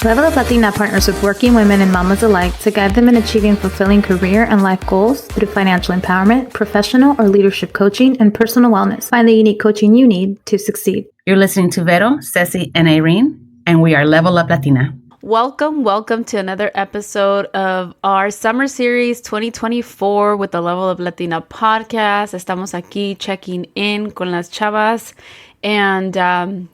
Level Up Latina partners with working women and mamas alike to guide them in achieving fulfilling career and life goals through financial empowerment, professional or leadership coaching, and personal wellness. Find the unique coaching you need to succeed. You're listening to Vero, Ceci, and Irene, and we are Level Up Latina. Welcome to another episode of our summer series 2024 with the Level Up Latina podcast. Estamos aquí checking in con las chavas. And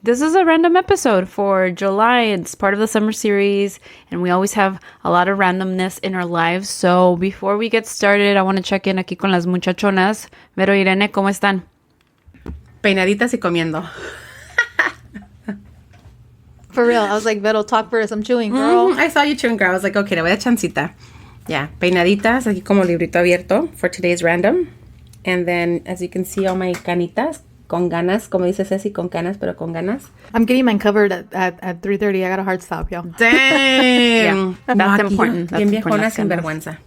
this is a random episode for July. It's part of the summer series, and we always have a lot of randomness in our lives. So before we get started, I want to check in aquí con las muchachonas. Vero, Irene, ¿cómo están? Peinaditas y comiendo. For real, I was like, Vero, talk first. I'm chewing, girl. I saw you chewing, girl. I was like, okay, le voy a chancita. Yeah, peinaditas, aquí como librito abierto for today's random. And then, as you can see, all my canitas. Con ganas, como dice Ceci, con canas, pero con ganas. I'm getting mine covered at 3:30. I got a hard stop, y'all. Damn. Yeah, that's important. Bien viejona sin vergüenza.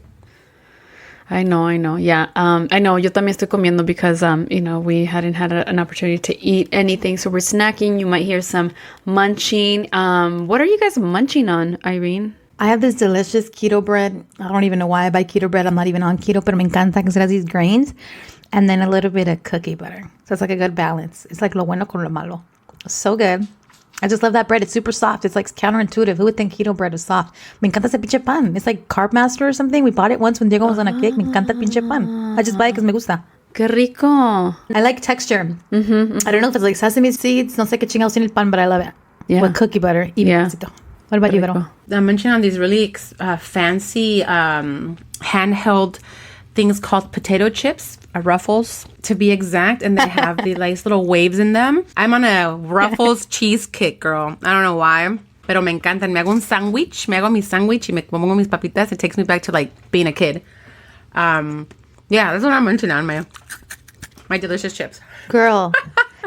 I know. Yeah. I know. Yo también estoy comiendo because, we hadn't had an opportunity to eat anything. So we're snacking. You might hear some munching. What are you guys munching on, Irene? I have this delicious keto bread. I don't even know why I buy keto bread. I'm not even on keto, pero me encanta because it has these grains. And then a little bit of cookie butter. So it's like a good balance. It's like lo bueno con lo malo. So good. I just love that bread. It's super soft. It's like counterintuitive. Who would think keto bread is soft? Me encanta ese pinche pan. It's like Carb Master or something. We bought it once when Diego was on a kick. Me encanta pinche pan. I just buy it because me gusta. Qué rico. I like texture. Mm-hmm. I don't know if it's like sesame seeds. No sé qué chingados tiene el pan, but I love it. Yeah. With cookie butter. Y pancito. What about you, Vero? I'm mentioning on these really fancy handheld things called potato chips, Ruffles to be exact, and they have the nice little waves in them. I'm on a Ruffles cheese kick, girl. I don't know why, pero me encantan. Me hago un sándwich, me hago mi sándwich y me pongo mis papitas. It takes me back to like being a kid. Yeah, that's what I'm mentioning on my delicious chips. Girl,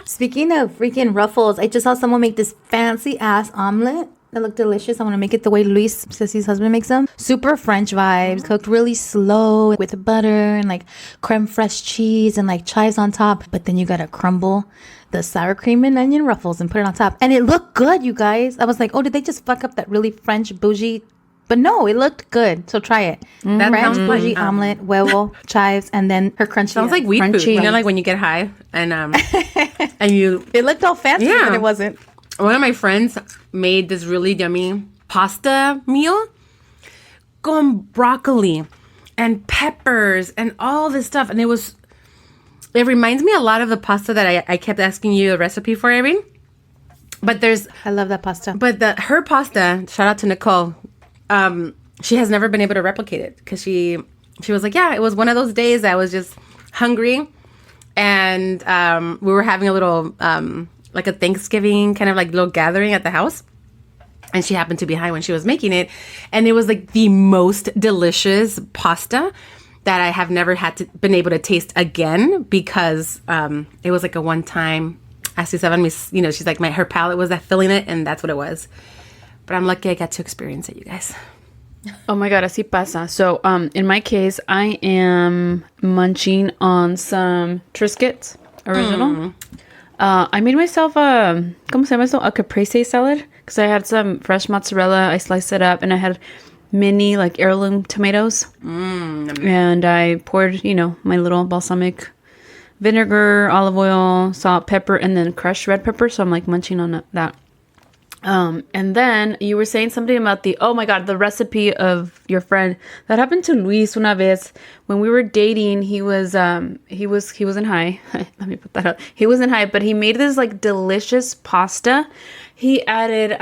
speaking of freaking Ruffles, I just saw someone make this fancy ass omelet. That looked delicious. I want to make it the way Luis, Ceci's husband, makes them. Super French vibes. Cooked really slow with butter and like creme fraiche cheese and like chives on top. But then you got to crumble the sour cream and onion Ruffles and put it on top. And it looked good, you guys. I was like, oh, did they just fuck up that really French bougie? But no, it looked good. So try it. That French sounds bougie like, omelette, huevo, chives, and then her crunchy. Sounds like weed food. You know, like when you get high and and you. It looked all fancy, but it wasn't. One of my friends made this really yummy pasta meal con broccoli and peppers and all this stuff. And it reminds me a lot of the pasta that I kept asking you a recipe for, Irene. But I love that pasta. But her pasta, shout out to Nicole, she has never been able to replicate it because she was like, yeah, it was one of those days I was just hungry. And we were having a little... like a Thanksgiving kind of like little gathering at the house. And she happened to be high when she was making it. And it was like the most delicious pasta that I have never been able to taste again because it was like a one-time, así saben, she's like, her palate was that filling it, and that's what it was. But I'm lucky I got to experience it, you guys. Oh my God, así pasa. So in my case, I am munching on some Triscuits original. I made myself a caprese salad because I had some fresh mozzarella. I sliced it up and I had mini like heirloom tomatoes. And I poured, my little balsamic vinegar, olive oil, salt, pepper, and then crushed red pepper. So I'm like munching on that. And then you were saying something about the recipe of your friend. That happened to Luis una vez. When we were dating, he was in high. Let me put that up. He was in high, but he made this like delicious pasta. He added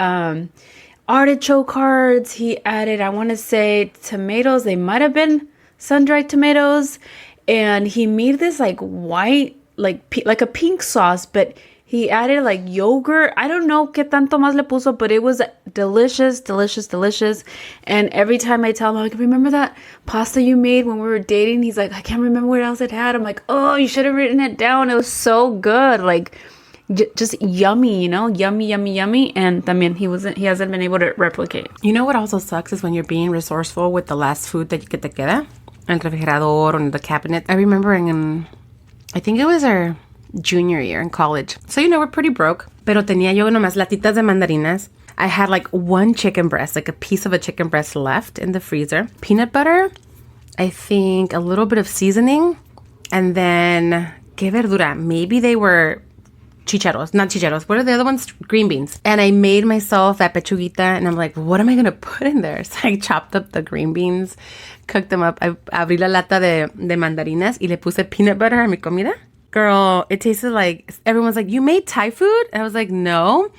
artichoke hearts. He added, I want to say, tomatoes. They might have been sun-dried tomatoes. And he made this like white, like a pink sauce, but he added like yogurt. I don't know qué tanto más le puso, but it was delicious. And every time I tell him, I'm like, remember that pasta you made when we were dating? He's like, I can't remember what else it had. I'm like, oh, you should have written it down. It was so good. Like, just yummy, yummy. And también he hasn't been able to replicate. You know what also sucks is when you're being resourceful with the last food that te queda en el refrigerador or in the cabinet. I remember I think it was our junior year in college. So, we're pretty broke. Pero tenía yo nomás latitas de mandarinas. I had like one chicken breast, like a piece of a chicken breast left in the freezer. Peanut butter, I think a little bit of seasoning, and then que verdura. Maybe they were not chicharos. What are the other ones? Green beans. And I made myself that pechuguita, and I'm like, what am I going to put in there? So I chopped up the green beans, cooked them up. I abrí la lata de mandarinas y le puse peanut butter a mi comida. Girl, it tasted like, everyone's like, you made Thai food? And I was like, no.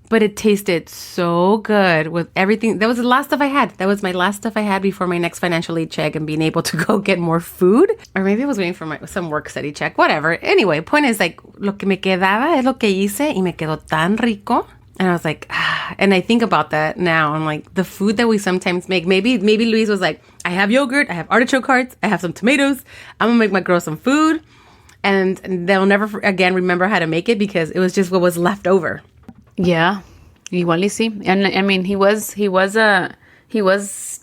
But it tasted so good with everything. That was the last stuff I had. That was my last stuff I had before my next financial aid check and being able to go get more food. Or maybe I was waiting for some work study check, whatever. Anyway, point is like, lo que me quedaba es lo que hice y me quedó tan rico. And I was like, and I think about that now. I'm like, the food that we sometimes make, maybe Luis was like, I have yogurt, I have artichoke hearts, I have some tomatoes. I'm going to make my girls some food. And they'll never again remember how to make it because it was just what was left over. Yeah, igual y sí. And I mean, he was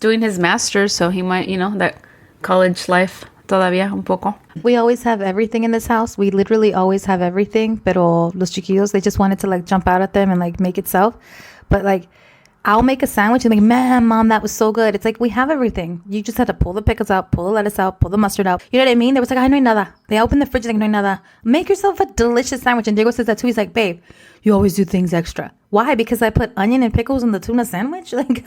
doing his master's, so he might, that college life todavía un poco. We always have everything in this house. We literally always have everything. Pero los chiquillos, they just wanted to like jump out at them and like make itself. But like, I'll make a sandwich and like, man, mom, that was so good. It's like, we have everything. You just had to pull the pickles out, pull the lettuce out, pull the mustard out. You know what I mean? They was like, ay, no hay nada. They opened the fridge like, no hay nada. Make yourself a delicious sandwich. And Diego says that too. He's like, babe, you always do things extra. Why? Because I put onion and pickles in the tuna sandwich? Like,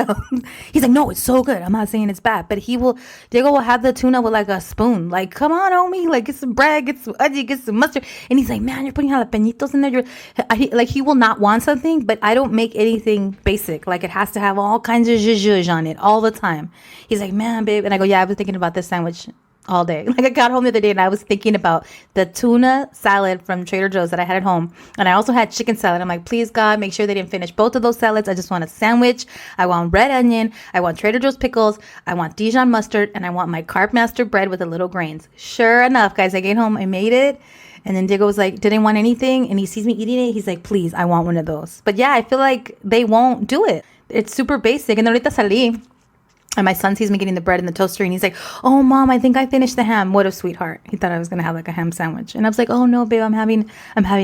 he's like, no, it's so good. I'm not saying it's bad. But Diego will have the tuna with like a spoon. Like, come on, homie. Like, get some bread, get some onion, get some mustard. And he's like, man, you're putting jalapeñitos in there. He will not want something, but I don't make anything basic. Like, it has to have all kinds of zhuzh on it all the time. He's like, man, babe. And I go, yeah, I was thinking about this sandwich all day. Like, I got home the other day and I was thinking about the tuna salad from Trader Joe's that I had at home. And I also had chicken salad. I'm like, please, God, make sure they didn't finish both of those salads. I just want a sandwich. I want red onion. I want Trader Joe's pickles. I want Dijon mustard. And I want my Carb Master bread with the little grains. Sure enough, guys, I came home. I made it. And then Diego was like, didn't want anything. And he sees me eating it. He's like, please, I want one of those. But yeah, I feel like they won't do it. It's super basic. And ahorita salí. And my son sees me getting the bread in the toaster and he's like, oh, mom, I think I finished the ham. What a sweetheart. He thought I was going to have like a ham sandwich. And I was like, oh, no, babe, I'm having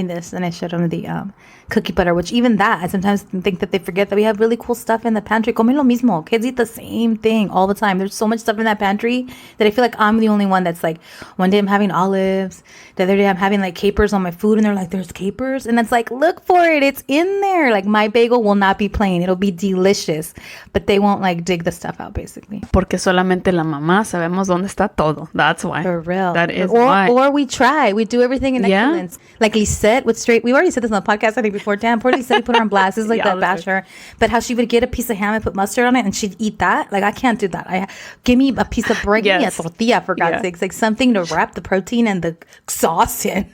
this. And I showed him the cookie butter, which even that, I sometimes think that they forget that we have really cool stuff in the pantry. Come lo mismo. Kids eat the same thing all the time. There's so much stuff in that pantry that I feel like I'm the only one that's like, one day I'm having olives. The other day I'm having like capers on my food. And they're like, there's capers? And it's like, look for it. It's in there. Like my bagel will not be plain. It'll be delicious. But they won't like dig the stuff out, basically. Porque solamente la mamá sabemos dónde está todo. That's why. For real. That is why. Or we try. We do everything in excellence. Like Lisette with straight. We've already said this on the podcast, I think, before. Damn, poor Lisette, we put her on blast. This is like that basher. But how she would get a piece of ham and put mustard on it and she'd eat that. Like, I can't do that. Give me a piece of bread. Give me a tortilla, for God's sakes. Like something to wrap the protein and the sauce in.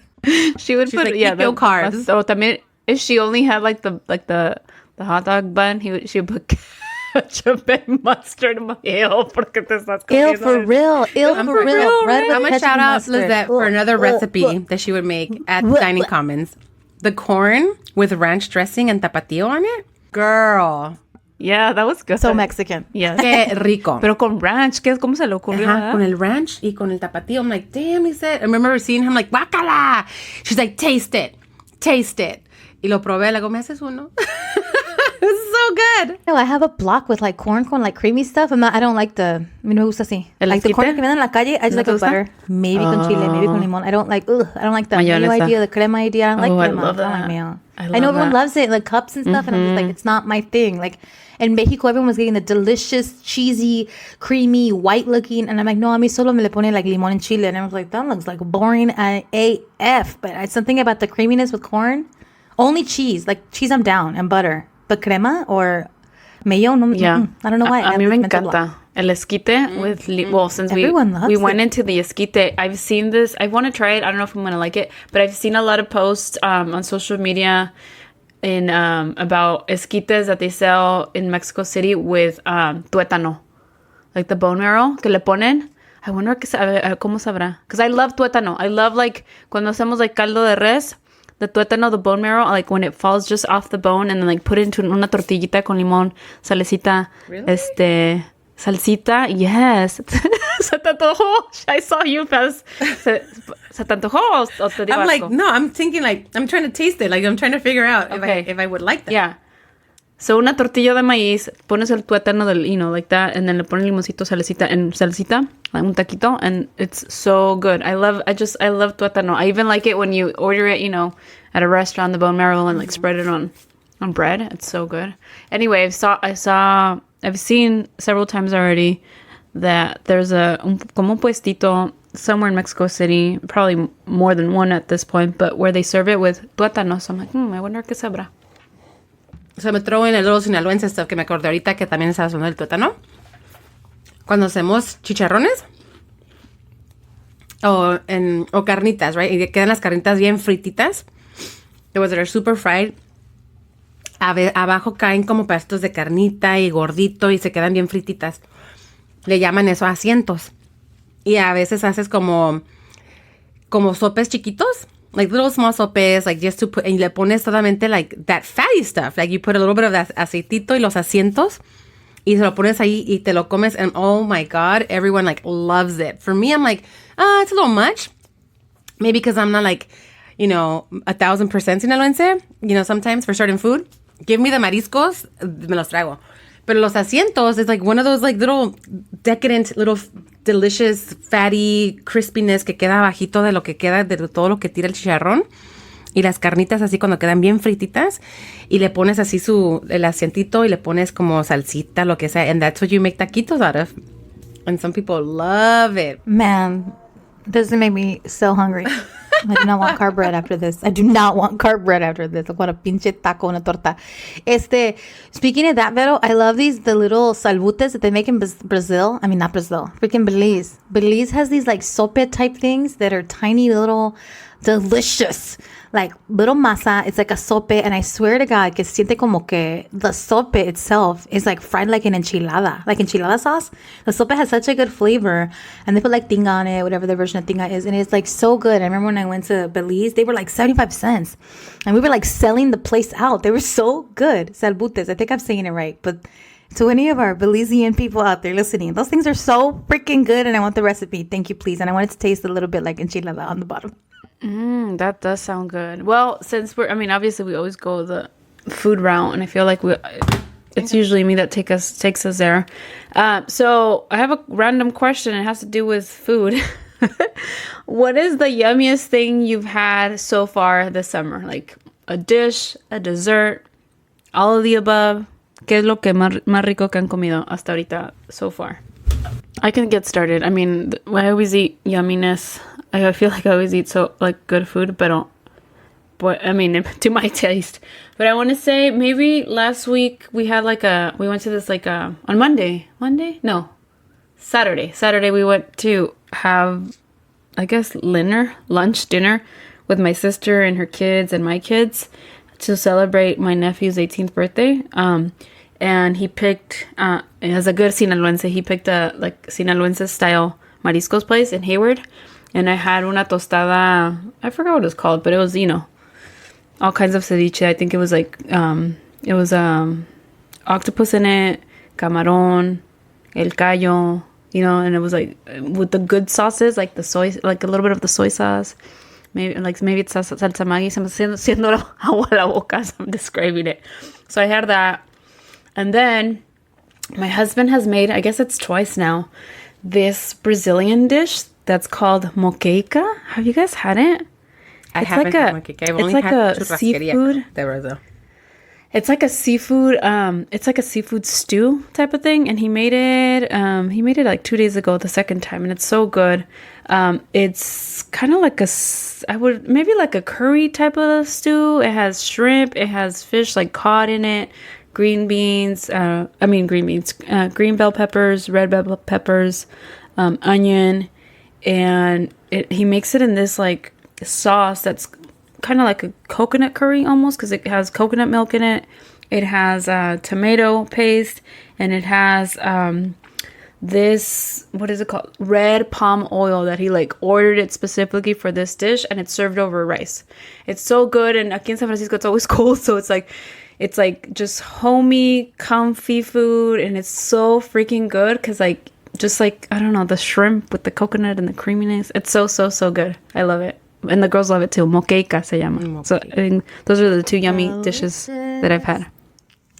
She would put, like, no carbs. So también, if she only had like the hot dog bun, she would put ketchup and mustard. Ew, porque te estás comiendo. Ew, for real. Ew, for real. I'm going to shout out Lizette for another recipe that she would make at Dining Commons. The corn with ranch dressing and tapatio on it. Girl. Yeah, that was good. So Mexican. Yeah. Qué rico. Pero con ranch, ¿cómo se le ocurrió? Con el ranch y con el tapatio. I'm like, damn, he said. I remember seeing him like, guácala. She's like, taste it. Y lo probé. Le digo, ¿me haces uno? It was so good. No, I have a block with like corn, like creamy stuff. I don't like the, me gusta así. Like the corn que venden en la calle, I just like with butter. Maybe con chile, maybe con limón. I don't like the mayo idea, the crema idea. I don't like crema. I love that. I don't like mayo. I know everyone loves it, like cups and stuff, and I'm just like, it's not my thing. Like in Mexico, everyone was getting the delicious, cheesy, creamy, white looking, and I'm like, no, a mí solo me le pone like limón and chile, and I was like, that looks like boring AF. But it's something about the creaminess with corn. Only cheese, like cheese, I'm down, and butter. But crema or mayo, no, yeah. I don't know why. A mí me encanta. El esquite with, well, since we went into the esquite, I've seen this. I want to try it. I don't know if I'm going to like it, but I've seen a lot of posts on social media about esquites that they sell in Mexico City with tuétano. Like the bone marrow que le ponen. I wonder cómo sabrá. Because I love tuétano. I love like cuando hacemos like caldo de res. The tuétano, the bone marrow, like when it falls just off the bone and then like put it into una tortillita con limón, salecita, really? Salsita, yes. Se te antojó. I saw you, Paz. Se te antojó o te dio I'm asco? like, no, I'm thinking like, I'm trying to taste it. Like, I'm trying to figure out if I would like that. Yeah. So una tortilla de maíz, pones el tuétano del, like that, and then le pones limoncito, salecita, like un taquito, and it's so good. I love tuétano. I even like it when you order it, at a restaurant, the bone marrow, and like spread it on bread. It's so good. Anyway, I've seen several times already that there's como un puestito somewhere in Mexico City, probably more than one at this point, but where they serve it with tuétano. So I'm like, I wonder qué sabrá. Se me throw in a little sinaloense stuff que me acordé ahorita que también estaba sonando el tuétano. Cuando hacemos chicharrones o carnitas, right? Y quedan las carnitas bien frititas. The ones that are super fried. Abajo caen como pedacitos de carnita y gordito y se quedan bien frititas. Le llaman eso asientos. Y a veces haces como sopes chiquitos. Like little small sopes, like just to put, and le pones solamente like that fatty stuff. Like you put a little bit of that aceitito y los asientos y se lo pones ahí y te lo comes and oh my God, everyone like loves it. For me, I'm like, it's a little much. Maybe because I'm not like, 1,000% sinaloense, sometimes for certain food. Give me the mariscos, me los traigo. Pero los asientos is like one of those like little decadent, little delicious, fatty crispiness que queda bajito de lo que queda de todo lo que tira el chicharrón. Y las carnitas así cuando quedan bien frititas. Y le pones así el asientito y le pones como salsita, lo que sea. And that's what you make taquitos out of. And some people love it. Man, this make me so hungry. I do not want carb bread after this. I want a pinche taco, una torta. Speaking of that, Vero, I love the little salbutes that they make in Brazil. I mean, not Brazil, freaking Belize. Belize has these like sope type things that are tiny little, delicious, like little masa. It's like a sope, and I swear to God, que siente como que the sope itself is like fried like an enchilada, like enchilada sauce. The sope has such a good flavor, and they put like tinga on it, whatever the version of tinga is, and it's like so good. I remember when I went to Belize, they were like 75 cents, and we were like selling the place out. They were so good. Salbutes, I think I'm saying it right, but to any of our Belizean people out there listening, those things are so freaking good, and I want the recipe. Thank you, please. And I want it to taste a little bit like enchilada on the bottom. That does sound good. Well, since obviously we always go the food route, and I feel like it's usually me that takes us there. So I have a random question. It has to do with food. What is the yummiest thing you've had so far this summer? Like a dish, a dessert, all of the above. ¿Qué es lo que más rico que han comido hasta ahorita so far? I can get started. I mean, I always eat yumminess. I feel like I always eat so like good food, but I mean, to my taste. But I want to say maybe last week we went to this on Saturday we went to have, I guess, dinner with my sister and her kids and my kids to celebrate my nephew's 18th birthday. And he picked, as a good Sinaloense, he picked a like Sinaloense style mariscos place in Hayward. And I had una tostada, I forgot what it was called, but it was, all kinds of ceviche. I think it was like, octopus in it, camarón, el callo, and it was like with the good sauces, like the soy, like a little bit of the soy sauce. Maybe it's salsa Maggi. Se me está haciendo agua a la boca as I'm describing it. So I had that. And then my husband has made, I guess it's twice now, this Brazilian dish that's called moqueca. Have you guys had it? I haven't had moqueca. I've only had seafood. It's like a seafood stew type of thing, and he made it like 2 days ago, the second time, and it's so good. It's kind of like like a curry type of stew. It has shrimp, it has fish like cod in it, green bell peppers, red bell peppers, onion, and he makes it in this like sauce that's kind of like a coconut curry almost, because it has coconut milk in it. It has tomato paste, and it has this, what is it called? Red palm oil that he like ordered it specifically for this dish, and it's served over rice. It's so good, and aquí en San Francisco it's always cold, so it's like just homey, comfy food, and it's so freaking good because like just like, I don't know, the shrimp with the coconut and the creaminess. It's so, so, so good. I love it. And the girls love it too. Moqueca se llama. So I think those are the two yummy dishes that I've had.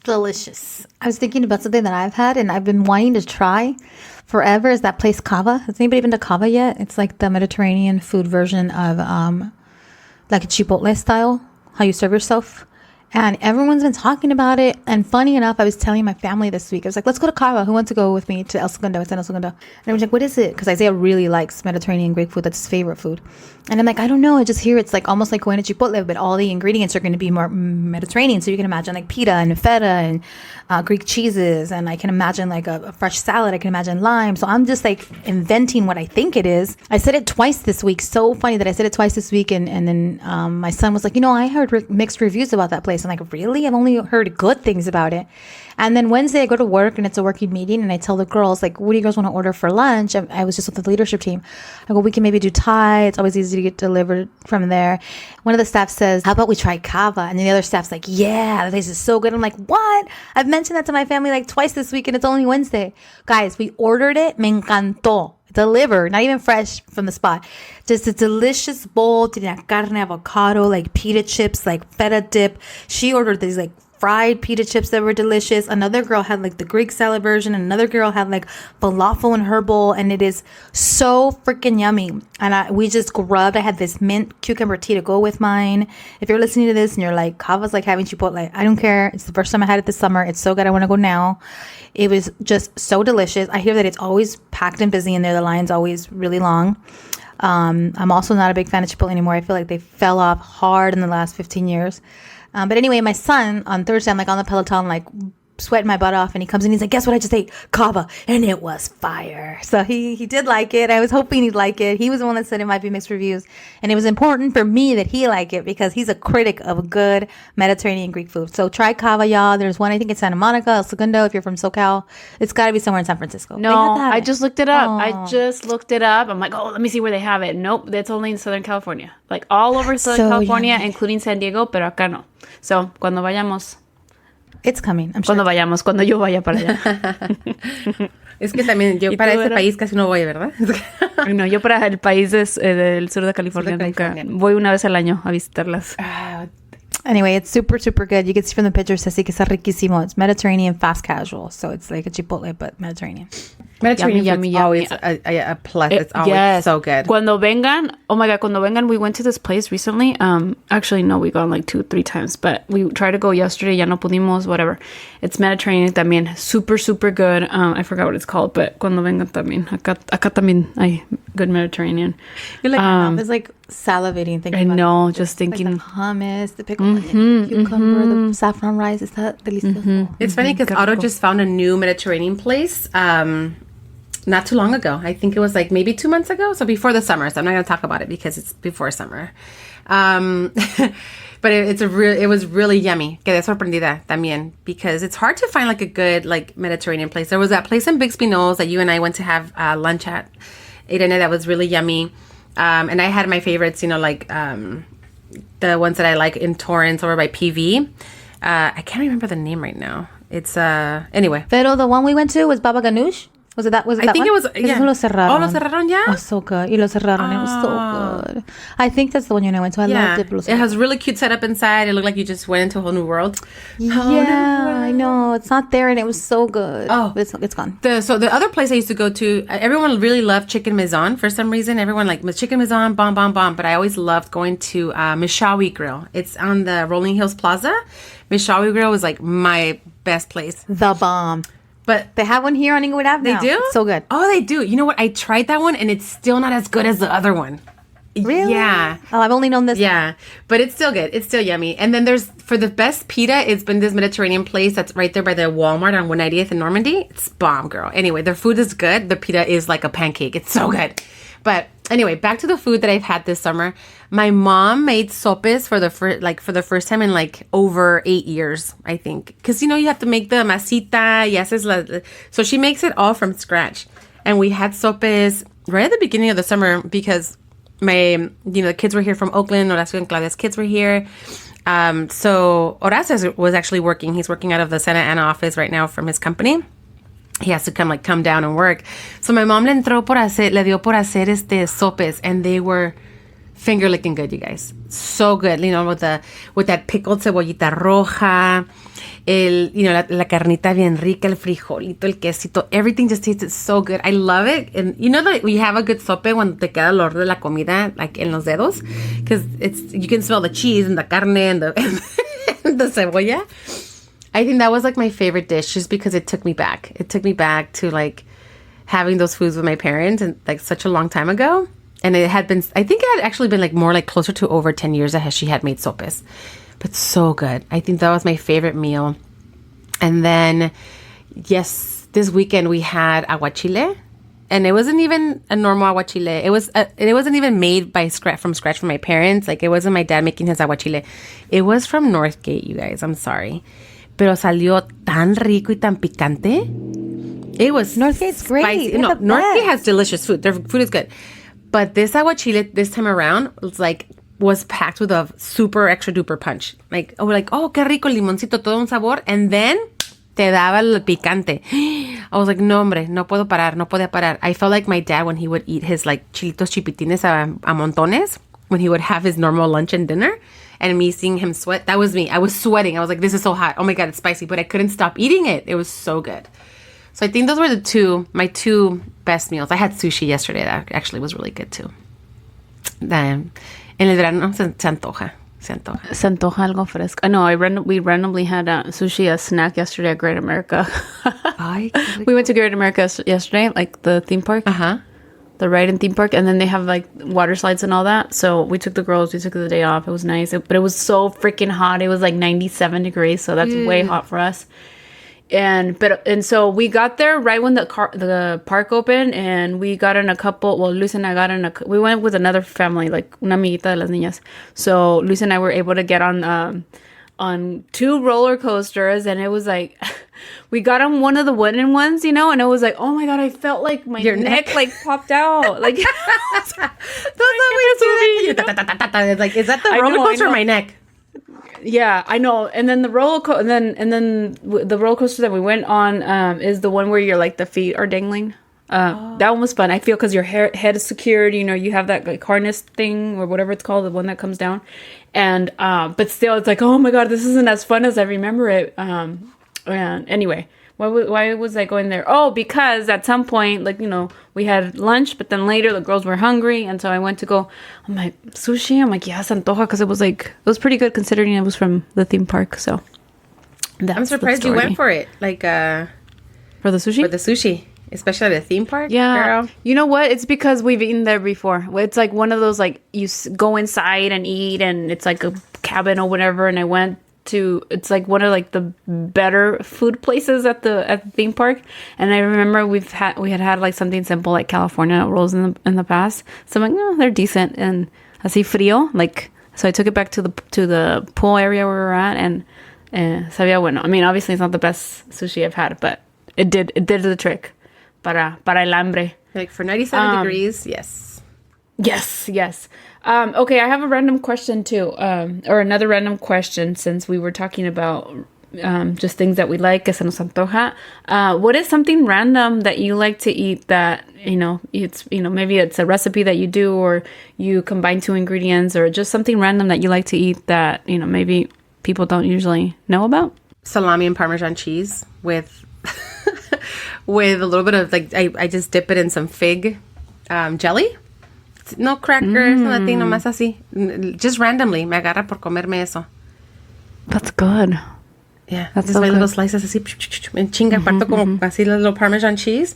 delicious. I was thinking about something that I've had and I've been wanting to try forever. Is that place Cava? Has anybody been to Cava yet? It's like the Mediterranean food version of like a Chipotle style, how you serve yourself. And everyone's been talking about it. And funny enough, I was telling my family this week, I was like, let's go to Cava. Who wants to go with me to El Segundo? It's in El Segundo. And I was like, what is it? Because Isaiah really likes Mediterranean Greek food. That's his favorite food. And I'm like, I don't know. I just hear it's like almost like going to Chipotle, but all the ingredients are going to be more Mediterranean. So you can imagine like pita and feta and Greek cheeses. And I can imagine like a fresh salad. I can imagine lime. So I'm just like inventing what I think it is. I said it twice this week. So funny that I said it twice this week. And then my son was like, I heard mixed reviews about that place. I'm like, really? I've only heard good things about it. And then Wednesday I go to work and it's a working meeting and I tell the girls, like, what do you guys want to order for lunch? I was just with the leadership team. I go, we can maybe do Thai. It's always easy to get delivered from there. One of the staff says, how about we try Cava? And then the other staff's like, yeah, the place is so good. I'm like, what? I've mentioned that to my family like twice this week and it's only Wednesday. Guys, we ordered it. Me encantó. Delivered, not even fresh from the spot. Just a delicious bowl. Tenía carne, avocado, like pita chips, like feta dip. She ordered these like fried pita chips that were delicious. Another girl had like the Greek salad version. And another girl had like falafel in her bowl. And it is so freaking yummy. And we just grubbed. I had this mint cucumber tea to go with mine. If you're listening to this and you're like, Cava's like having Chipotle, I don't care. It's the first time I had it this summer. It's so good. I want to go now. It was just so delicious. I hear that it's always packed and busy in there. The line's always really long. I'm also not a big fan of Chipotle anymore. I feel like they fell off hard in the last 15 years. But anyway, my son on Thursday, I'm like on the Peloton, like sweating my butt off. And he comes in, he's like, guess what I just ate? Cava. And it was fire. So he did like it. I was hoping he'd like it. He was the one that said it might be mixed reviews. And it was important for me that he like it because he's a critic of good Mediterranean Greek food. So try Cava, y'all. There's one, I think it's Santa Monica, El Segundo, if you're from SoCal. It's got to be somewhere in San Francisco. No, I just looked it up. I'm like, let me see where they have it. Nope, that's only in Southern California. Like all over Southern California, yummy. including San Diego, pero acá no. So, cuando vayamos... It's coming, I'm sure. Cuando yo vaya para allá. Es que también yo para ese país casi no voy, ¿verdad? No, yo para el país del sur de California nunca. Voy una vez al año a visitarlas. Anyway, it's super, super good. You can see from the picture, Ceci, que está riquísimo. It's Mediterranean fast casual. So it's like a Chipotle, but Mediterranean. Mediterranean Yummy, food's yummy, always a plus. It's always so good. Cuando vengan, oh my God, cuando vengan, we went to this place recently. Actually, no, we gone like 2-3 times, but we tried to go yesterday. Ya no pudimos, whatever. It's Mediterranean también. Super, super good. I forgot what it's called, but cuando vengan también. Acá también hay good Mediterranean. You're like, my mom is like salivating thinking I about know, it. just thinking. Like the hummus, the pickled onion, cucumber, the saffron rice. Is that delicioso? It's funny because Otto just found a new Mediterranean place not too long ago. I think it was like maybe 2 months ago. So before the summer. So I'm not going to talk about it because it's before summer. But it was really yummy. Quedé sorprendida también because it's hard to find like a good like Mediterranean place. There was that place in Bixby Knolls that you and I went to have lunch at, Irene, that was really yummy. And I had my favorites, like the ones that I like in Torrance over by PV. I can't remember the name right now. It's anyway. Pero the one we went to was Baba Ganoush. Was it that? Was it I that think one? it was. Yeah. Lo cerraron. Oh, lo cerraron ya. Oh, so good. Y lo cerraron. It was so good. I think that's the one you and I went to. I loved it. It has really cute setup inside. It looked like you just went into a whole new world. Yeah, I know. It's not there, and it was so good. Oh, but it's gone. So the other place I used to go to, everyone really loved Chicken Maison for some reason. Everyone like Chicken Maison, bomb. But I always loved going to Mishawi Grill. It's on the Rolling Hills Plaza. Mishawi Grill was like my best place. The bomb. But they have one here on Inglewood Ave now. They do? It's so good. Oh, they do. You know what? I tried that one, and it's still not as good as the other one. Really? Yeah. Oh, I've only known this. Yeah. But it's still good. It's still yummy. And then for the best pita, it's been this Mediterranean place that's right there by the Walmart on 190th in Normandy. It's bomb, girl. Anyway, their food is good. The pita is like a pancake. It's so good. But anyway, back to the food that I've had this summer. My mom made sopes for the first time in like over 8 years, I think. Because, you have to make the masita. So she makes it all from scratch. And we had sopes right at the beginning of the summer because the kids were here from Oakland. Horacio and Claudia's kids were here. So Horacio was actually working. He's working out of the Santa Ana office right now from his company. He has to come down and work. So my mom le dio por hacer sopes, and they were finger licking good, you guys. So good, you know, with that pickled cebollita roja, la carnita bien rica, el frijolito, el quesito, everything just tasted so good. I love it. And you know that we have a good sope when te queda el olor de la comida, like en los dedos, because you can smell the cheese and the carne and the cebolla. I think that was like my favorite dish, just because it took me back. It took me back to like having those foods with my parents, and like such a long time ago. And I think it had actually been like more like closer to over 10 years that she had made sopes. But so good. I think that was my favorite meal. And then, yes, this weekend we had aguachile. And it wasn't even a normal aguachile. It wasn't even made from scratch from my parents. Like, it wasn't my dad making his aguachile. It was from Northgate, you guys. I'm sorry. Pero salió tan rico y tan picante. It was Northgate's great. Spicy. No, Northgate has delicious food. Their food is good. But this aguachile this time around was packed with a super extra duper punch. Like, qué rico, limoncito, todo un sabor. And then te daba el picante. I was like, no, hombre, no podía parar. I felt like my dad when he would eat his like chilitos chipitines a montones, when he would have his normal lunch and dinner, and me seeing him sweat. That was me. I was sweating. I was like, this is so hot. Oh my God, it's spicy. But I couldn't stop eating it. It was so good. So I think those were my two best meals. I had sushi yesterday. That actually was really good too. En el verano se antoja. Se antoja algo fresco. No, we randomly had sushi, a snack yesterday at Great America. We went to Great America yesterday, like the theme park. Uh-huh. The ride-in theme park. And then they have like water slides and all that. So we took the girls. We took the day off. It was nice. But it was so freaking hot. It was like 97 degrees. So that's way hot for us. And so we got there right when the park opened, and we got in a couple. Well, Luis and I we went with another family, like una amiguita de las niñas. So Luis and I were able to get on two roller coasters, and it was like we got on one of the wooden ones, you know, and it was like, oh my God, I felt like my neck like popped out. Like, that's not weird. Like, is that the roller coaster or my neck? Yeah, I know. And then the roller coaster that we went on is the one where your like the feet are dangling. That one was fun. I feel because your head is secured. You know, you have that like harness thing or whatever it's called, the one that comes down. And but still, it's like, oh my God, this isn't as fun as I remember it. And anyway, why was I going there? Oh, because at some point, like, you know, we had lunch, but then later the girls were hungry, and so I went to go. I'm like, sushi. I'm like, yeah, se antoja, because it was pretty good considering it was from the theme park. So I'm surprised you went for it, like for the sushi. For the sushi, especially at the theme park. Yeah, girl. You know what? It's because we've eaten there before. It's like one of those like you go inside and eat, and it's like a cabin or whatever. And I went it's like one of like the better food places at the theme park, and I remember we had like something simple like California rolls in the past, so I'm like, no, they're decent, and así frío, like, so I took it back to the pool area where we were at, and sabía bueno. I mean, obviously it's not the best sushi I've had, but it did the trick para el hambre. Like for 97 degrees, yes. Yes. Okay, I have a random question too, or another random question, since we were talking about just things that we like, que se nos antoja. What is something random that you like to eat that, you know, maybe it's a recipe that you do, or you combine two ingredients, or just something random that you like to eat that, you know, maybe people don't usually know about? Salami and Parmesan cheese with with a little bit of like, I just dip it in some fig jelly. No crackers, nothing, nomás así. Just randomly, me agarra por comerme eso. That's good. Yeah, that's just my little slices así, en chinga, parto como así little Parmesan cheese.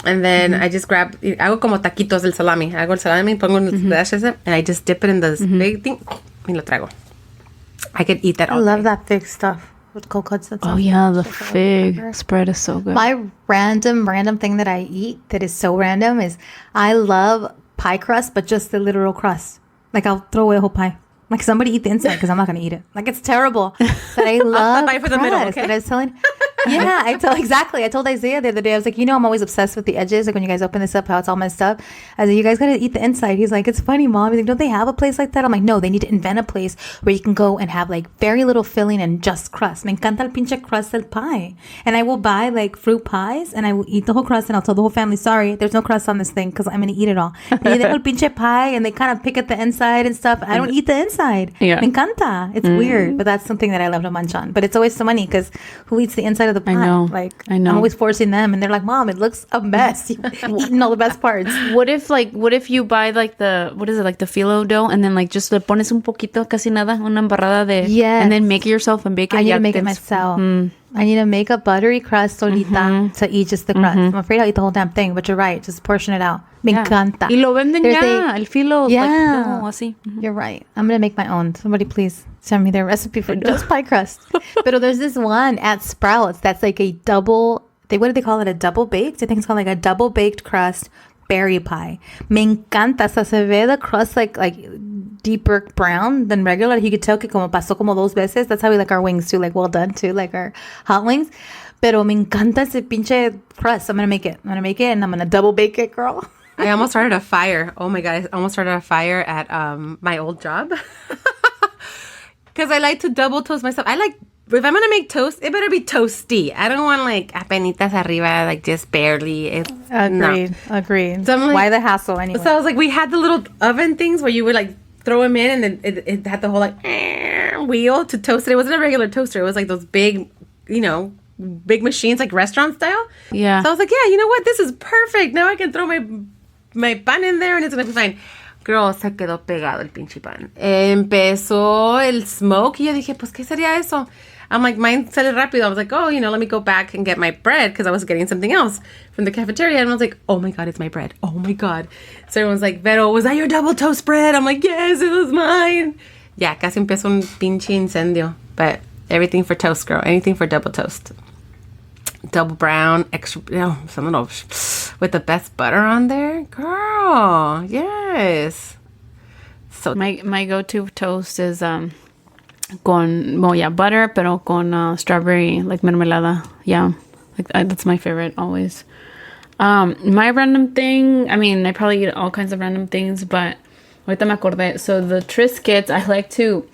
And then I just hago como taquitos del salami. Hago el salami, pongo los pedazos, and I just dip it in this big thing, y lo trago. I could eat that all I love day. that fig stuff with cold cuts and stuff. Oh yeah, the fig spread is so good. My random thing that I eat that is so random is I love pie crust, but just the literal crust. Like, I'll throw away a whole pie. Like, somebody eat the inside, because I'm not going to eat it. Like, it's terrible. But I love the pie for the middle, okay? But I was telling Yeah, I told Isaiah the other day, I was like, I'm always obsessed with the edges. Like when you guys open this up, how it's all messed up. I was like, you guys gotta eat the inside. He's like, it's funny, Mom. He's like, don't they have a place like that? I'm like, no, they need to invent a place where you can go and have like very little filling and just crust. Me encanta el pinche crust del pie. And I will buy like fruit pies and I will eat the whole crust and I'll tell the whole family, sorry, there's no crust on this thing because I'm gonna eat it all. They eat the whole pinche pie and they kind of pick at the inside and stuff. I don't eat the inside. Yeah. Me encanta. It's weird, but that's something that I love to munch on. But it's always so funny because who eats the inside of the pie? I know. I'm always forcing them and they're like, Mom, it looks a mess. You're eating all the best parts. What if you buy like the phyllo dough and then like just le pones un poquito, casi nada, una embarrada de, Yes. and then make it yourself and bake it? I need Ya to make it tienes- myself. I need to make a buttery crust solita to eat just the crust. I'm afraid I'll eat the whole damn thing, but you're right. Just portion it out. Me Yeah. encanta. Y lo venden There's ya, el filo. Yeah. Like, como así. You're right. I'm going to make my own. Somebody please send me their recipe for just pie crust. But there's this one at Sprouts that's like a double, what do they call it? A double baked? I think it's called like a double baked crust berry pie. Me encanta. Hasta se ve the crust like deeper brown than regular. You could tell que como pasó como dos veces. That's how we like our wings too, like well done too, like our hot wings. Pero me encanta ese pinche crust. I'm going to make it. And I'm going to double bake it, girl. I almost started a fire. Oh my God. I almost started a fire at my old job. Because I like to double toast myself. If I'm going to make toast, it better be toasty. I don't want like apenitas arriba, like just barely. Agreed. So I'm like, Why the hassle anyway? So I was like, we had the little oven things where you would like throw them in and then it had the whole like wheel to toast it. It wasn't a regular toaster. It was like those big, big machines, like restaurant style. Yeah. So I was like, yeah, you know what? This is perfect. Now I can throw my pan in there and it's going to be fine. Girl, se quedó pegado el pinche pan. Empezó el smoke y yo dije, pues, ¿qué sería eso? I'm like, mine sale rápido. I was like, oh, let me go back and get my bread because I was getting something else from the cafeteria. And I was like, oh my God, it's my bread. Oh my God. So everyone's like, Vero, was that your double toast bread? I'm like, yes, it was mine. Ya, casi empezó un pinche incendio. But everything for toast, girl. Anything for double toast. Double brown, extra, some little with the best butter on there. Girl, yes. So My go-to toast is con butter, pero con strawberry like mermelada. Yeah, that's my favorite always. My random thing. I mean, I probably eat all kinds of random things, but ahorita me acordé. So the Triscuits, I like to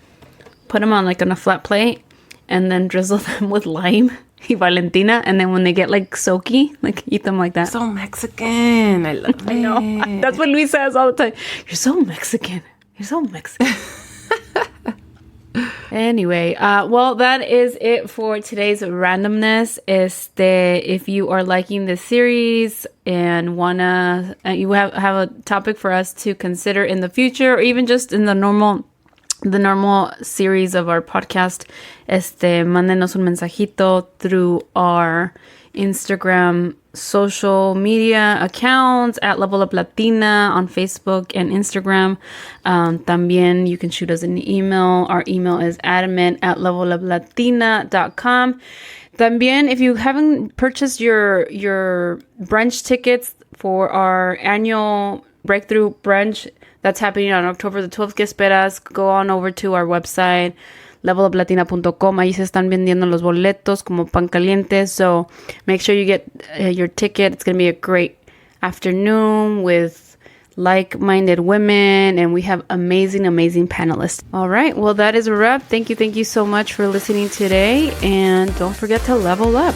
put them on a flat plate and then drizzle them with lime y Valentina, and then when they get soaky, eat them like that. so Mexican. I love it. I know. That's what Luis says all the time. You're so Mexican. You're so Mexican. Anyway, well, that is it for today's randomness. If you are liking this series and wanna, you have a topic for us to consider in the future, or even just in the normal series of our podcast, mándenos un mensajito through our Instagram social media accounts at Level Up Latina on Facebook and Instagram. También you can shoot us an email. Our email is admin@leveluplatina.com. También, if you haven't purchased your brunch tickets for our annual Breakthrough Brunch that's happening on October the 12th, ¿qué esperas? Go on over to our website, leveluplatina.com. Ahí se están vendiendo los boletos como pan caliente. So make sure you get your ticket. It's going to be a great afternoon with like-minded women, and we have amazing panelists. All right. Well, that is a wrap. Thank you so much for listening today, and don't forget to level up.